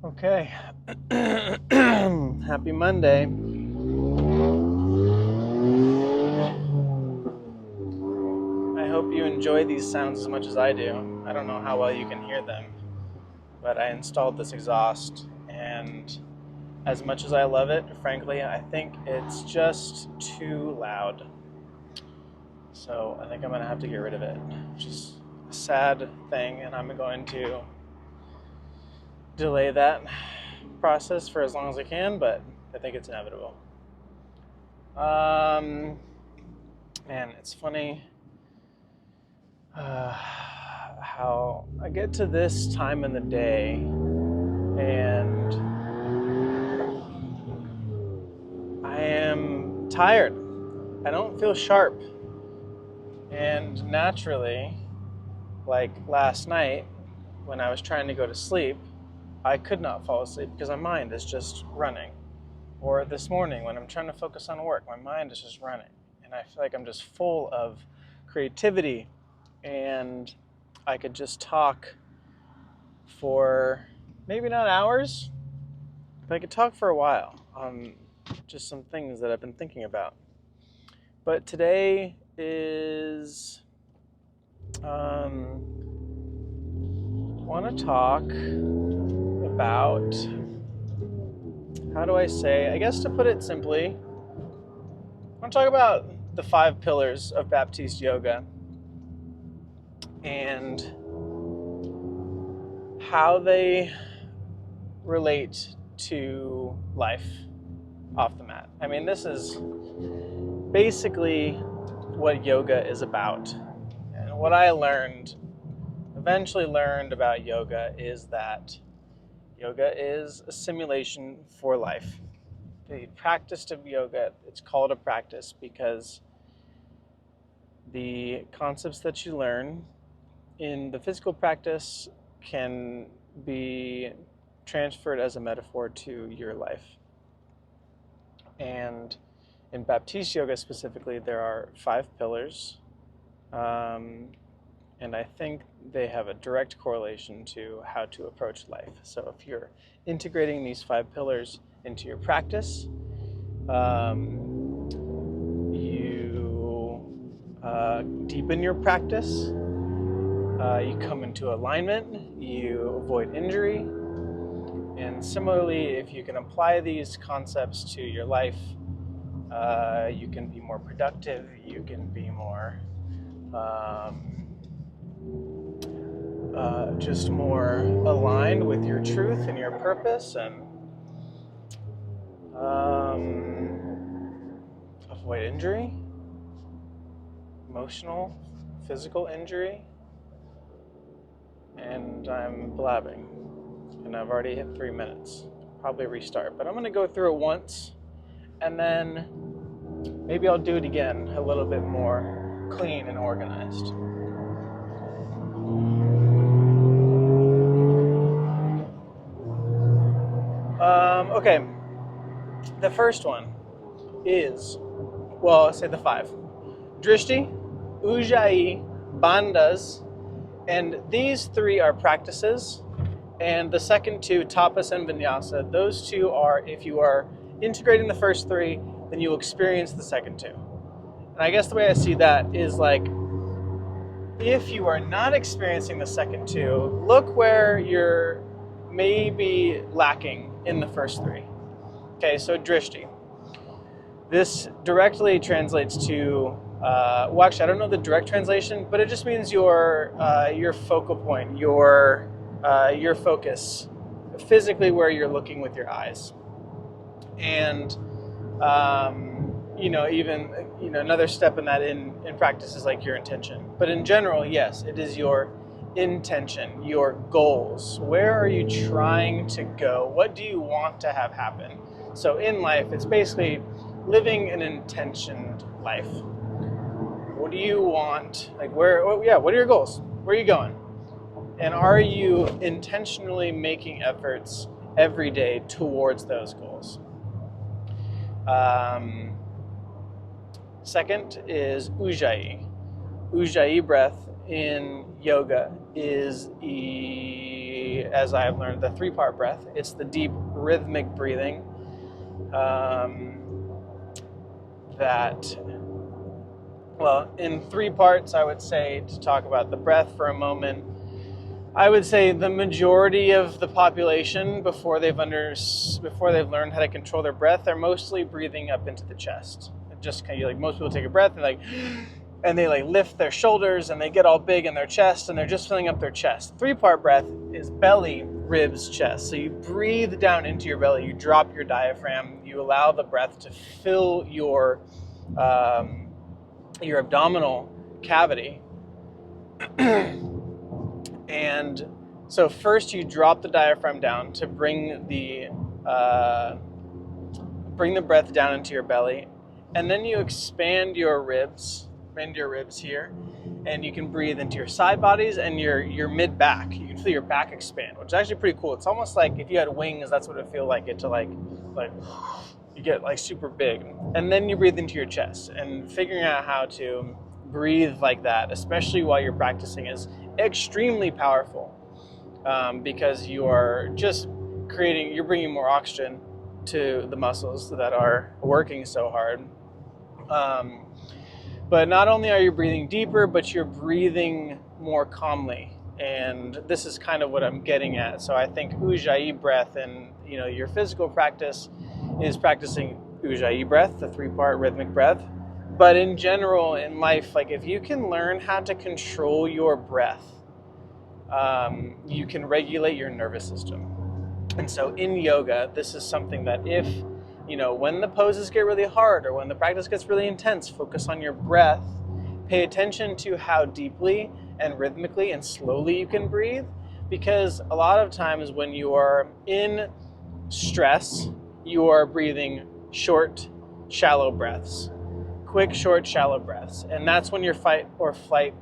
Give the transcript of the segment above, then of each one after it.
Okay. Happy Monday. I hope you enjoy these sounds as much as I do. I don't know how well you can hear them, but I installed this exhaust, and as much as I love it, frankly, I think it's just too loud. So I think I'm going to have to get rid of it, which is a sad thing, and I'm going to delay that process for as long as I can, but I think it's inevitable. Man, it's funny how I get to this time in the day and I am tired. I don't feel sharp. And naturally, like last night when I was trying to go to sleep, I could not fall asleep because my mind is just running. Or this morning when I'm trying to focus on work, my mind is just running. And I feel like I'm just full of creativity and I could just talk for maybe not hours, but I could talk for a while on just some things that I've been thinking about. But today is, I want to talk about, how do I say, I guess to put it simply, I want to talk about the 5 pillars of Baptiste yoga and how they relate to life off the mat. I mean, this is basically what yoga is about. And what I eventually learned about yoga is that yoga is a simulation for life. The practice of yoga, it's called a practice because the concepts that you learn in the physical practice can be transferred as a metaphor to your life. And in Baptiste yoga specifically, there are 5 pillars, and I think they have a direct correlation to how to approach life. So if you're integrating these 5 pillars into your practice, you deepen your practice, you come into alignment, you avoid injury, and similarly, if you can apply these concepts to your life, you can be more productive, you can be more just more aligned with your truth and your purpose, and avoid injury, emotional, physical injury, and I'm blabbing, and I've already hit 3 minutes. Probably restart, but I'm going to go through it once, and then maybe I'll do it again a little bit more clean and organized. Okay, the first one is, well, I'll say the 5. Drishti, Ujjayi, Bandhas, and these 3 are practices, and the second 2, Tapas and Vinyasa, those 2 are, if you are integrating the first 3, then you'll experience the second 2. And I guess the way I see that is like, if you are not experiencing the second 2, look where you're maybe lacking in the first 3. Okay, so Drishti. This directly translates to, well, actually, I don't know the direct translation, but it just means your focal point, your focus, physically where you're looking with your eyes. And, even, another step in that in practice is like your intention. But in general, yes, it is your intention, your goals. Where are you trying to go? What do you want to have happen? So in life, it's basically living an intentioned life. What do you want? Like what are your goals? Where are you going? And are you intentionally making efforts every day towards those goals? Second is Ujjayi. Ujjayi breath in yoga is as I have learned, the 3-part breath. It's the deep rhythmic breathing that, well, in 3 parts, I would say, to talk about the breath for a moment, I would say the majority of the population, before they've learned how to control their breath, they're mostly breathing up into the chest. Just kind of like, most people take a breath and they like lift their shoulders and they get all big in their chest and they're just filling up their chest. 3-part breath is belly, ribs, chest. So you breathe down into your belly, you drop your diaphragm, you allow the breath to fill your abdominal cavity. And so first you drop the diaphragm down to bring the breath down into your belly, and then you expand your ribs here, and you can breathe into your side bodies and your mid back. You can feel your back expand, which is actually pretty cool. It's almost like if you had wings, that's what it feels like, like you get like super big. And then you breathe into your chest, and figuring out how to breathe like that, especially while you're practicing, is extremely powerful, because you are just you're bringing more oxygen to the muscles that are working so hard. But not only are you breathing deeper, but you're breathing more calmly. And this is kind of what I'm getting at. So I think Ujjayi breath in your physical practice is practicing Ujjayi breath, the 3-part rhythmic breath. But in general, in life, like if you can learn how to control your breath, you can regulate your nervous system. And so in yoga, this is something that if, when the poses get really hard or when the practice gets really intense, focus on your breath. Pay attention to how deeply and rhythmically and slowly you can breathe, because a lot of times when you are in stress, you are breathing short, shallow breaths. Quick, short, shallow breaths. And that's when your fight or flight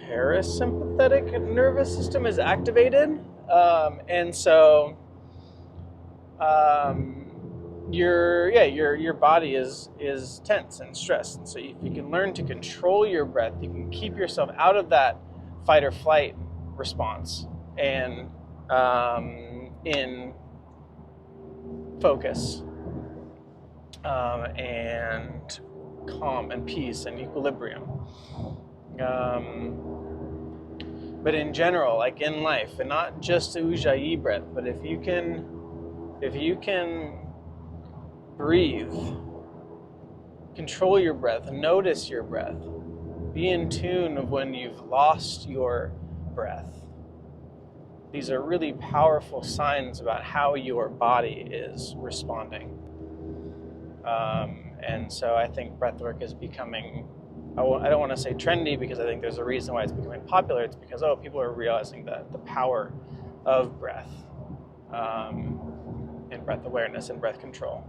parasympathetic nervous system is activated. And so your body is tense and stressed. And so if you can learn to control your breath, you can keep yourself out of that fight or flight response and in focus and calm and peace and equilibrium. But in general, like in life, and not just Ujjayi breath, but if you can breathe, control your breath, notice your breath, be in tune of when you've lost your breath. These are really powerful signs about how your body is responding. And so I think breathwork is becoming, I don't want to say trendy, because I think there's a reason why it's becoming popular. It's because, people are realizing the power of breath, and breath awareness and breath control.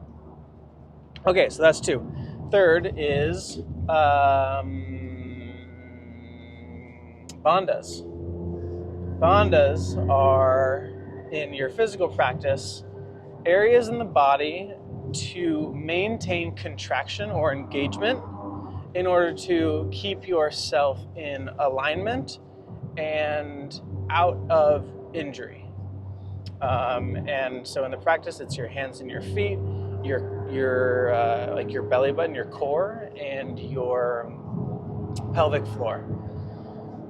Okay, so that's 2. Third is bandhas. Bandhas are, in your physical practice, areas in the body to maintain contraction or engagement in order to keep yourself in alignment and out of injury. And so in the practice, it's your hands and your feet, your like your belly button, your core, and your pelvic floor.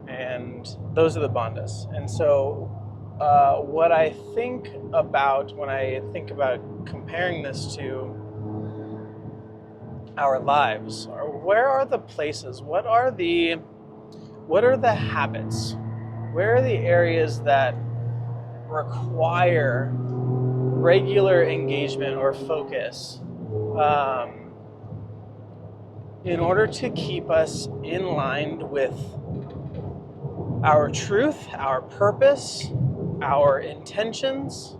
And those are the bandhas. And so what I think about when I think about comparing this to our lives, or where are the places, what are the habits, where are the areas that require regular engagement or focus in order to keep us in line with our truth, our purpose, our intentions.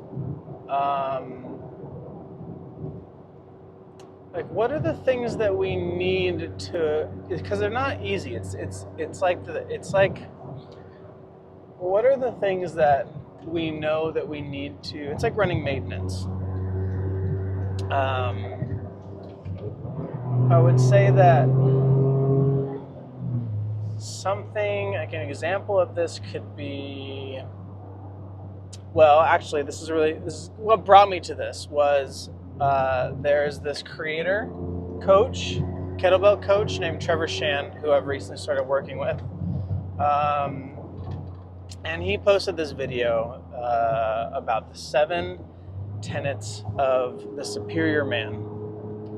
Like, what are the things that we need to? Because they're not easy. It's like what are the things that we know that we need to? It's like running maintenance. I would say that something, like an example of this could be, well, actually, this is what brought me to this was there's this creator coach, kettlebell coach named Trevor Shan, who I've recently started working with. And he posted this video about the 7 tenets of the superior man.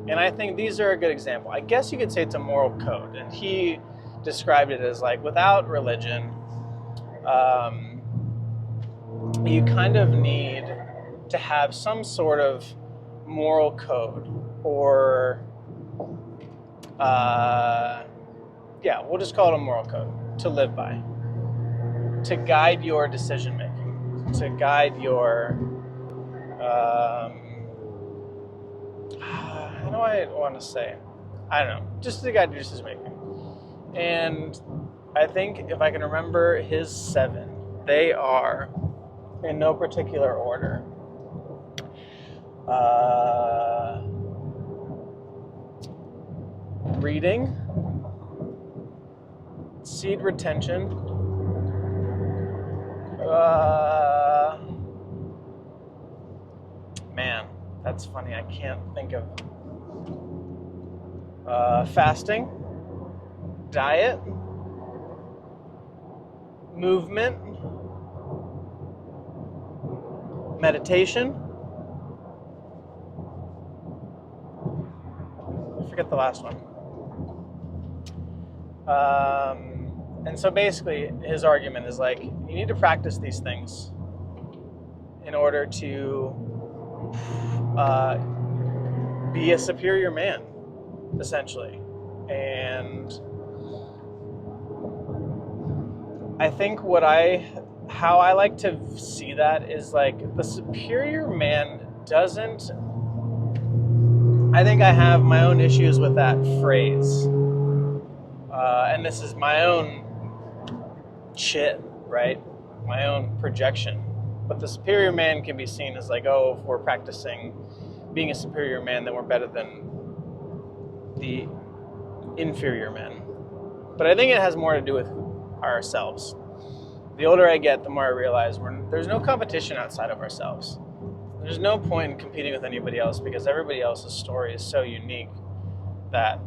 And I think these are a good example. I guess you could say it's a moral code. And he described it as like, without religion, you kind of need to have some sort of moral code, or we'll just call it a moral code to live by, to guide your decision making, to guide your how do I want to say? I don't know, just to guide your decision making. And I think if I can remember his 7, they are in no particular order. Reading, seed retention, man, that's funny. I can't think of fasting, diet, movement, meditation. I forget the last one. And so basically his argument is like, you need to practice these things in order to be a superior man, essentially. And I think how I like to see that is like, the superior man doesn't, I think I have my own issues with that phrase. And this is my own shit, right? My own projection. But the superior man can be seen as like, oh, if we're practicing being a superior man, then we're better than the inferior men. But I think it has more to do with ourselves. The older I get, the more I realize there's no competition outside of ourselves. There's no point in competing with anybody else, because everybody else's story is so unique that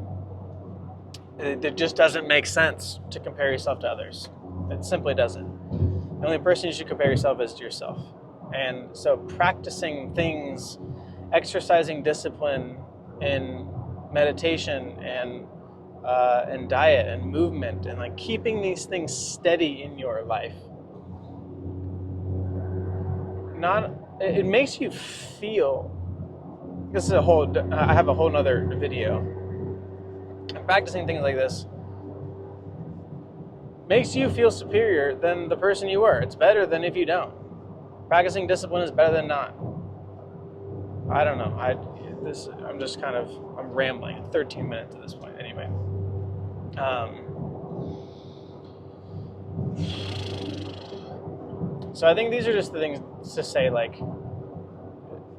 it just doesn't make sense to compare yourself to others. It simply doesn't. The only person you should compare yourself is to yourself. And so practicing things, exercising discipline in meditation and diet and movement, and like keeping these things steady in your life, it makes you feel, I have a whole nother video. Practicing things like this makes you feel superior than the person you were. It's better than if you don't. Practicing discipline is better than not. I don't know. I'm rambling. 13 minutes at this point. Anyway. So I think these are just the things to say, like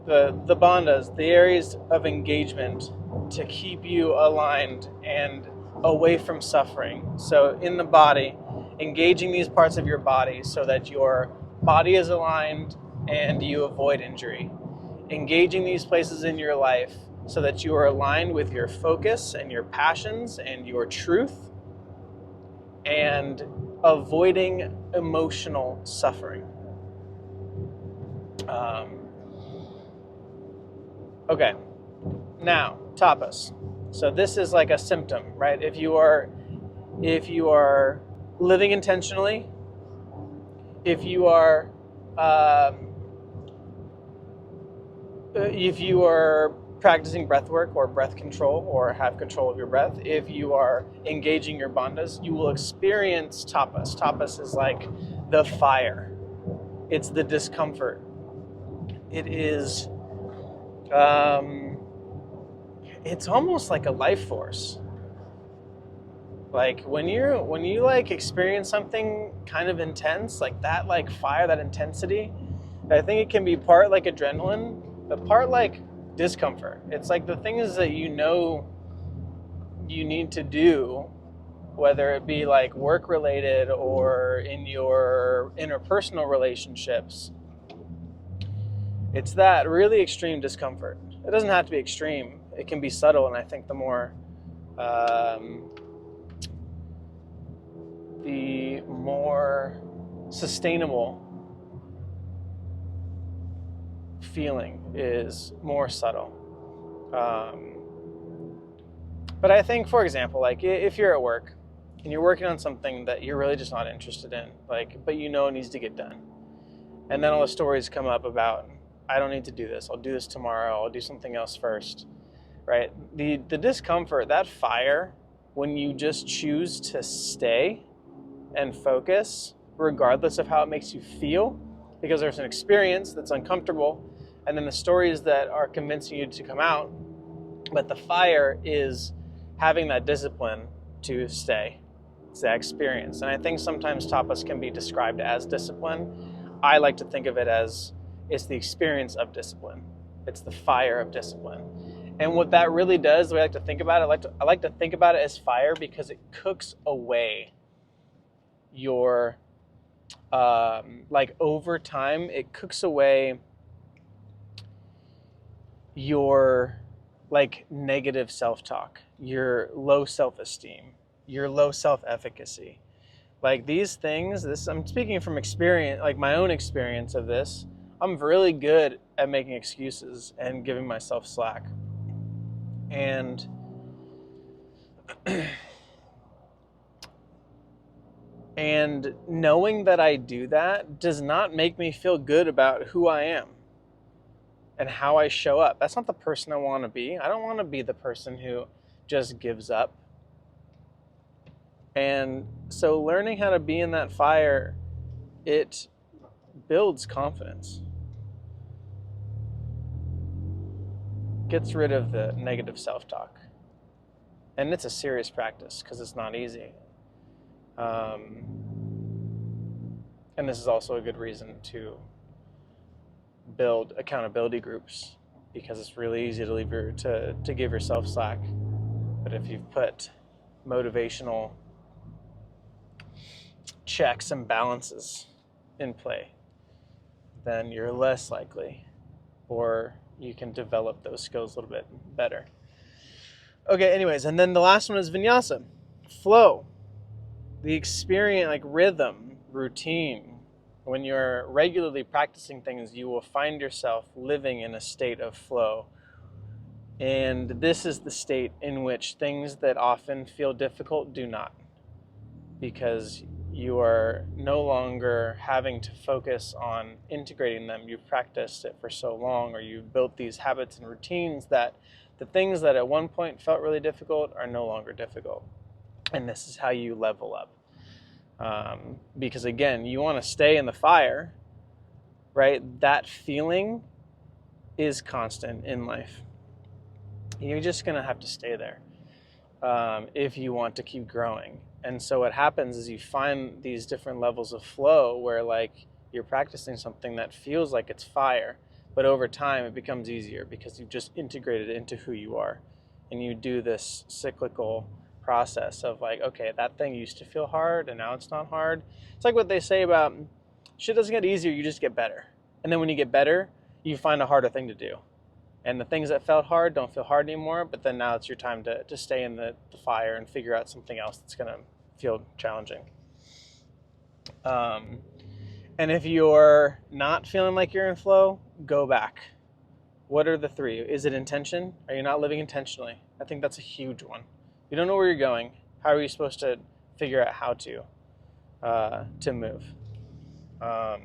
the bandhas, the areas of engagement to keep you aligned and away from suffering. So in the body, engaging these parts of your body so that your body is aligned and you avoid injury. Engaging these places in your life so that you are aligned with your focus and your passions and your truth, and avoiding emotional suffering. Okay, now tapas. So this is like a symptom, right? If you are living intentionally, if you are practicing breath work or breath control, or have control of your breath, if you are engaging your bandhas, you will experience tapas. Tapas is like the fire. It's the discomfort. It is, it's almost like a life force. Like when you like experience something kind of intense, like that, like fire, that intensity, I think it can be part like adrenaline, but part like discomfort. It's like the things that you know you need to do whether it be like work related or in your interpersonal relationships. It's that really extreme discomfort. It doesn't have to be extreme. It can be subtle, and I think the more sustainable feeling is more subtle. But I think, for example, like if you're at work and you're working on something that you're really just not interested in, like, but you know it needs to get done, and then all the stories come up about, I don't need to do this, I'll do this tomorrow, I'll do something else first, right? The discomfort, that fire, when you just choose to stay and focus, regardless of how it makes you feel, because there's an experience that's uncomfortable, and then the stories that are convincing you to come out, but the fire is having that discipline to stay. It's that experience. And I think sometimes tapas can be described as discipline. I like to think of it as it's the experience of discipline. It's the fire of discipline. And what that really does, the way I like to think about it, I like to think about it as fire because it cooks away your, like over time, it cooks away your like negative self-talk, your low self-esteem, your low self-efficacy. Like these things, I'm speaking from experience, like my own experience of this. I'm really good at making excuses and giving myself slack. And and knowing that I do that does not make me feel good about who I am and how I show up. That's not the person I want to be. I don't want to be the person who just gives up. And so learning how to be in that fire, it builds confidence. Gets rid of the negative self-talk. And it's a serious practice because it's not easy. And this is also a good reason to build accountability groups, because it's really easy to give yourself slack. But if you've put motivational checks and balances in play, then you're less likely, or you can develop those skills a little bit better. Okay, anyways, and then the last one is vinyasa, flow, the experience, like rhythm, routine. When you're regularly practicing things, you will find yourself living in a state of flow. And this is the state in which things that often feel difficult do not, because you are no longer having to focus on integrating them. You've practiced it for so long, or you've built these habits and routines that the things that at one point felt really difficult are no longer difficult. And this is how you level up. Because again, you want to stay in the fire, right? That feeling is constant in life. You're just going to have to stay there if you want to keep growing. And so what happens is you find these different levels of flow where like you're practicing something that feels like it's fire, but over time it becomes easier because you've just integrated it into who you are. And you do this cyclical process of like, okay, that thing used to feel hard and now it's not hard. It's like what they say about shit doesn't get easier, you just get better. And then when you get better, you find a harder thing to do. And the things that felt hard don't feel hard anymore, but then now it's your time to stay in the fire and figure out something else that's going to feel challenging. And if you're not feeling like you're in flow, go back. What are the three? Is it intention? Are you not living intentionally? I think that's a huge one. You don't know where you're going. How are you supposed to figure out how to move? Are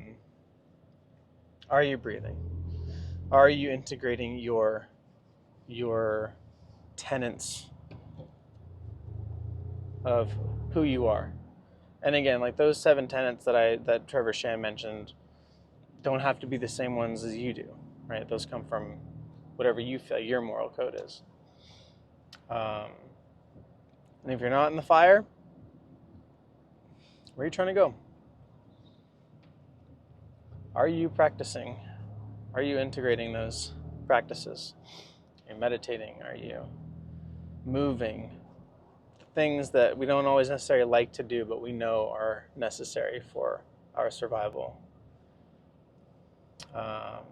you breathing? Are you integrating your tenets of who you are? And again, like those 7 tenets that Trevor Shand mentioned don't have to be the same ones as you do, right? Those come from whatever you feel your moral code is. And if you're not in the fire, where are you trying to go? Are you practicing? Are you integrating those practices? Are you meditating? Are you moving? things that we don't always necessarily like to do, but we know are necessary for our survival. Um,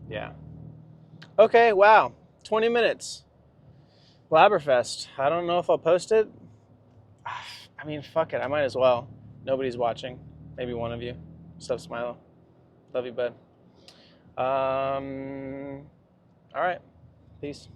yeah. Okay, wow. 20 minutes. Blabberfest. I don't know if I'll post it. I mean, fuck it. I might as well. Nobody's watching. Maybe one of you. Stuff Smilo. Love you, bud. All right. Peace.